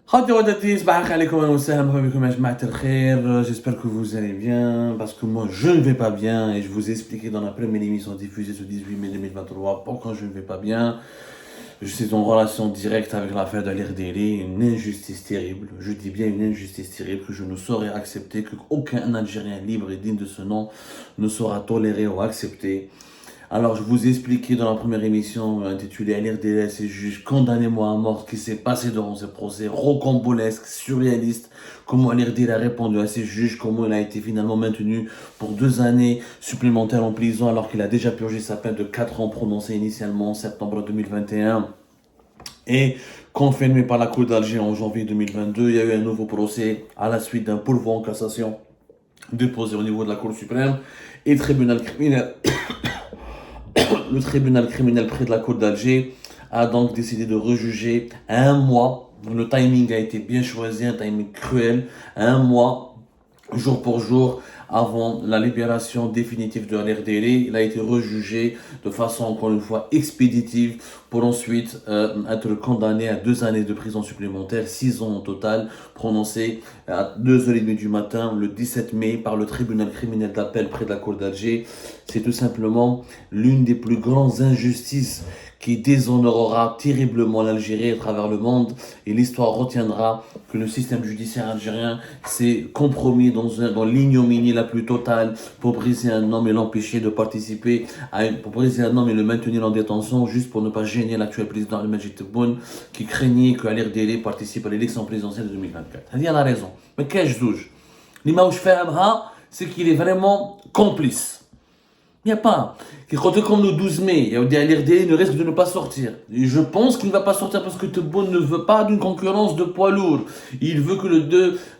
J'espère que vous allez bien, parce que moi je ne vais pas bien et je vous ai expliqué dans la première émission diffusée ce 18 mai 2023 pourquoi je ne vais pas bien. Je suis en relation directe avec l'affaire de l'RDL, une injustice terrible, je dis bien une injustice terrible que je ne saurais accepter, qu'aucun Algérien libre et digne de ce nom ne sera toléré ou accepté. Alors, je vous ai expliqué dans la première émission intitulée LRDS et juge, condamnez-moi à mort, ce qui s'est passé dans ce procès rocambolesque, surréaliste, comment LRD a répondu à ses juges, comment il a été finalement maintenu pour 2 années supplémentaires en prison alors qu'il a déjà purgé sa peine de 4 ans prononcée initialement en septembre 2021 et confirmé par la Cour d'Alger en janvier 2022. Il y a eu un nouveau procès à la suite d'un pourvoi en cassation déposé au niveau de la Cour suprême et tribunal criminel. Le tribunal criminel près de la Côte d'Alger a donc décidé de rejuger à 1 mois. Le timing a été bien choisi, un timing cruel, à 1 mois, jour pour jour, avant la libération définitive de l'RDL. Il a été rejugé de façon, encore une fois, expéditive pour ensuite être condamné à 2 années de prison supplémentaire, 6 ans au total, prononcé à 2h30 du matin, le 17 mai, par le tribunal criminel d'appel près de la Cour d'Alger. C'est tout simplement l'une des plus grandes injustices qui déshonorera terriblement l'Algérie à travers le monde, et l'histoire retiendra que le système judiciaire algérien s'est compromis dans l'ignominie la plus totale pour briser un homme et l'empêcher de participer, pour briser un homme et le maintenir en détention juste pour ne pas gêner l'actuel président Abdelmadjid Tebboune qui craignait que l'RDL participe à l'élection présidentielle de 2024. Il a raison. Mais qu'est-ce que je dis? L'image c'est qu'il est vraiment complice. Il n'y a pas. Comme le 12 mai, l'RDL ne risque de ne pas sortir. Et je pense qu'il ne va pas sortir parce que Tebboune ne veut pas d'une concurrence de poids lourd. Il veut que le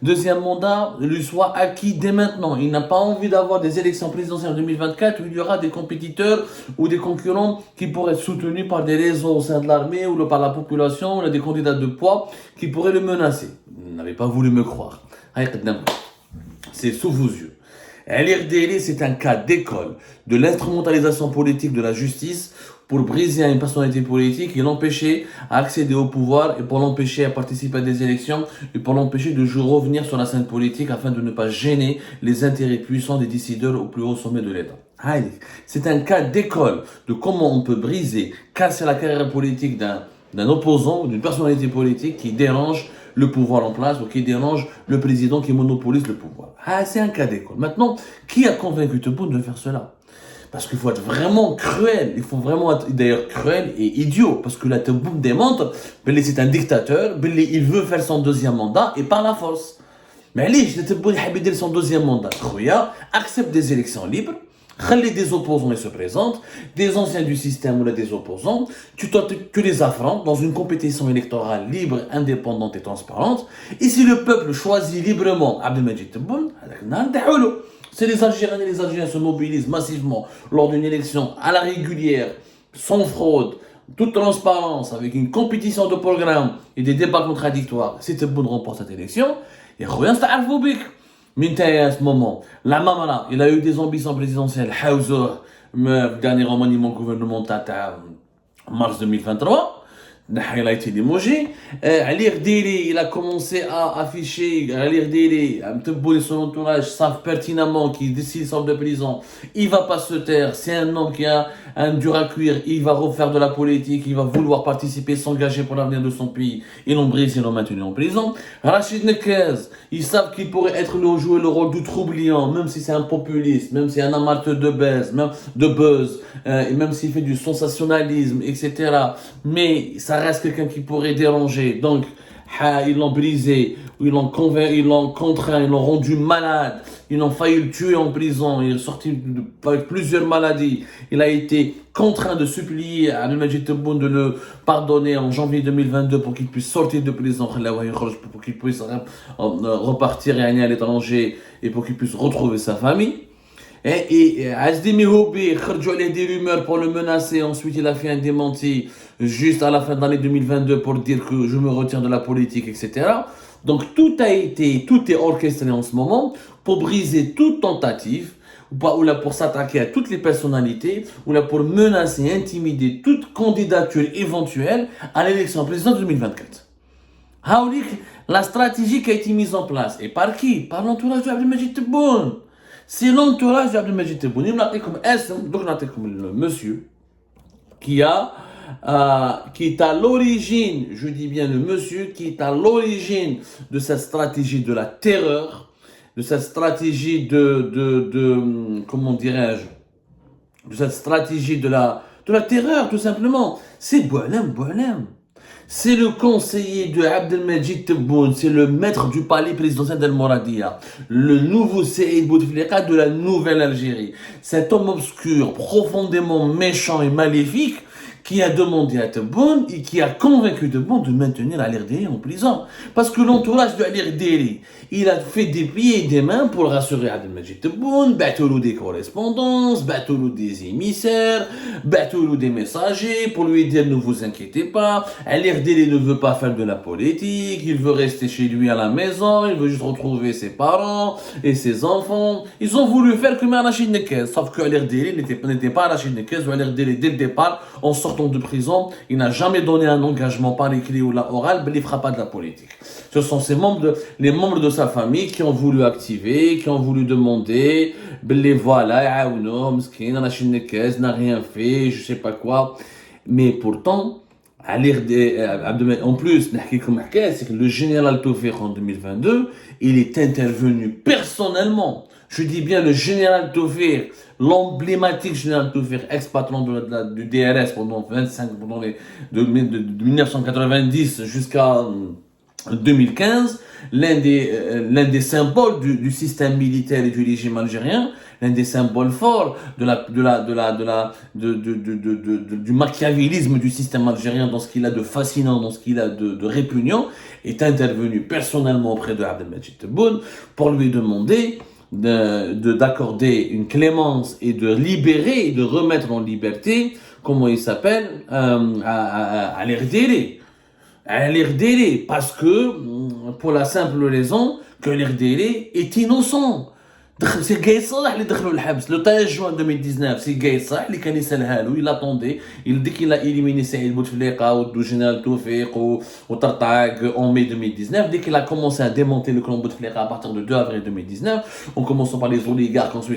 deuxième mandat lui soit acquis dès maintenant. Il n'a pas envie d'avoir des élections présidentielles en 2024 où il y aura des compétiteurs ou des concurrents qui pourraient être soutenus par des réseaux au sein de l'armée ou par la population ou des candidats de poids qui pourraient le menacer. Vous n'avez pas voulu me croire. C'est sous vos yeux. LRDL, c'est un cas d'école de l'instrumentalisation politique de la justice pour briser une personnalité politique et l'empêcher à accéder au pouvoir et pour l'empêcher à participer à des élections et pour l'empêcher de revenir sur la scène politique afin de ne pas gêner les intérêts puissants des décideurs au plus haut sommet de l'État. C'est un cas d'école de comment on peut briser, casser la carrière politique d'un opposant ou d'une personnalité politique qui dérange le pouvoir en place ou qui dérange le président qui monopolise le pouvoir. C'est un cas d'école. Maintenant, qui a convaincu Tebboune de faire cela? Parce qu'il faut être vraiment cruel. Il faut vraiment être d'ailleurs cruel et idiot. Parce que là, Tebboune démontre que c'est un dictateur, il veut faire son 2e mandat et par la force. Mais allez, Tebboune veut faire son 2e mandat. Accepte des élections libres. Des opposants se présentent, des anciens du système ou des opposants, tu les affrontes dans une compétition électorale libre, indépendante et transparente. Et si le peuple choisit librement Abdelmadjid Tebboune, c'est les Algériens et les Algériens se mobilisent massivement lors d'une élection à la régulière, sans fraude, toute transparence, avec une compétition de programme et des débats contradictoires. Si Tebboune remporte cette élection, il rien à à ce moment, la Mamara, il a eu des ambitions présidentielles, dernier remaniement gouvernemental en mars 2023, il a été limogé. l'RDL, il a commencé à afficher, l'RDL, Tebboune et son entourage savent pertinemment qu'il s'il sort de prison, il va pas se taire, c'est un homme qui a un dur à cuire, il va refaire de la politique, il va vouloir participer, s'engager pour l'avenir de son pays. Ils l'ont brisé, ils l'ont maintenu en prison. Rachid Nekez, ils savent qu'il pourrait jouer le rôle du troubliant, même si c'est un populiste, même si c'est un amateur de buzz, et même s'il fait du sensationnalisme, etc. Mais ça reste quelqu'un qui pourrait déranger. Donc, ils l'ont brisé, ils l'ont contraint, ils l'ont rendu malade, ils ont failli le tuer en prison, il est sorti avec plusieurs maladies. Il a été contraint de supplier à Abdelmadjid Tebboune de le pardonner en janvier 2022 pour qu'il puisse sortir de prison, pour qu'il puisse repartir à l'étranger et pour qu'il puisse retrouver sa famille. Et Azdemi Hobi, des rumeurs pour le menacer. Ensuite, il a fait un démenti juste à la fin de l'année 2022 pour dire que je me retire de la politique, etc. Donc, tout est orchestré en ce moment pour briser toute tentative, ou là pour s'attaquer à toutes les personnalités, ou là pour menacer, intimider toute candidature éventuelle à l'élection présidentielle 2024. Haolik, la stratégie qui a été mise en place. Et par qui? Par l'entourage de Abdelmajid Tebboune. C'est l'entourage d'Abdelmajid Tebboune. Il m'a appelé comme S, donc on a appelé comme le monsieur qui est à l'origine, je dis bien le monsieur, qui est à l'origine de cette stratégie de la terreur, de cette stratégie comment dirais-je, de cette stratégie de la terreur, tout simplement. C'est Boualem. C'est le conseiller de Abdelmajid Tebboune, c'est le maître du palais présidentiel d'El Mouradia, le nouveau Saïd Bouteflika de la nouvelle Algérie. Cet homme obscur, profondément méchant et maléfique, qui a demandé à Tebboune et qui a convaincu Tebboune de maintenir Al-Irdéli en prison. Parce que l'entourage de Al-Irdéli, il a fait des pieds et des mains pour rassurer Abdelmajid Tebboune, battu des correspondances, battu des émissaires, battu des messagers, pour lui dire ne vous inquiétez pas, Al-Irdéli ne veut pas faire de la politique, il veut rester chez lui à la maison, il veut juste retrouver ses parents et ses enfants. Ils ont voulu faire comme Rachid Nekez, sauf que Al-Irdéli n'était pas Rachid Nekez, ou Al-Irdéli dès le départ, en sortant de prison, il n'a jamais donné un engagement par écrit ou la oral, mais il ne fera pas de la politique. Ce sont les membres de sa famille qui ont voulu activer, qui ont voulu demander, les voilà, Rachid Nekez n'a rien fait, je sais pas quoi. Mais pourtant, en plus, c'est que le général Tawfiq en 2022, il est intervenu personnellement. Je dis bien le général Tawfiq, l'emblématique général Tawfiq, ex-patron du DRS pendant 1990 jusqu'à 2015, l'un des symboles du système militaire et du régime algérien, l'un des symboles forts du machiavélisme du système algérien, dans ce qu'il a de fascinant, dans ce qu'il a de répugnant, est intervenu personnellement auprès de Abdelmajid Tebboune pour lui demander d'accorder une clémence et de libérer et de remettre en liberté, comment il s'appelle, à l'Irdéli. À l'Irdéli, parce que, pour la simple raison que l'Irdéli est innocent. C'est Gaye Salah اللي دخلوا الحبس le 13 juin 2019. C'est Gaye Salah اللي كان يسالها له. Il attendait. Dès qu'il a éliminé Saïd Bouteflika ou Général Tawfiq ou Tartag en mai 2019, dès qu'il a commencé à démonter le clan Bouteflika à partir de 2 avril 2019, en commençant par les oligarques, ensuite